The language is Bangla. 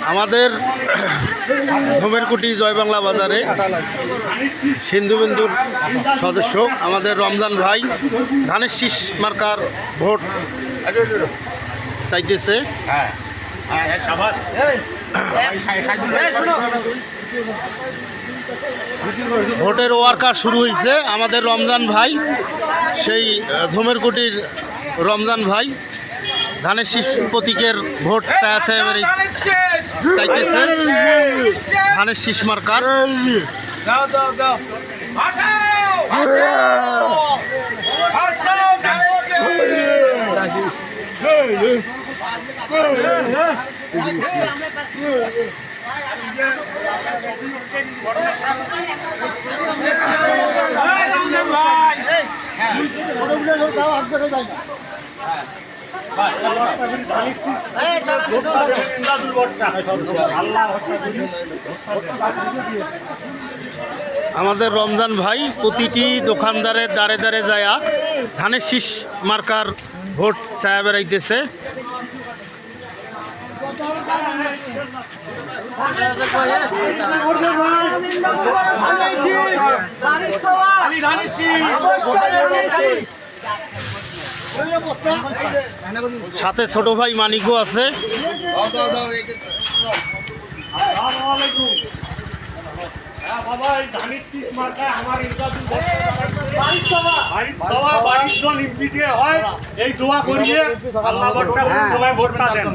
আমাদের ধুমেরকুটি জয় বাংলা বাজারে সিন্ধুবিন্দুর সদস্য আমাদের রমজান ভাই ধানের শীষ মার্কার ভোট চাইতেছে। ভোটের ওয়ার্কার শুরু হয়েছে। আমাদের রমজান ভাই সেই ধুমেরকুটির রমজান ভাই ধানের শীষ প্রতীকের ভোট চাইতেছে ধানের শীষ মার্কার। আমাদের রমজান ভাই প্রতিটি দোকানদারের দ্বারে দ্বারে যায়া ধানের শীষ মার্কার ভোট চায়া বেড়াইতেছে। সাথে ছোট ভাই মানিকও আছে। এই দোয়া করিয়ে আল্লাহ ভোট দেন।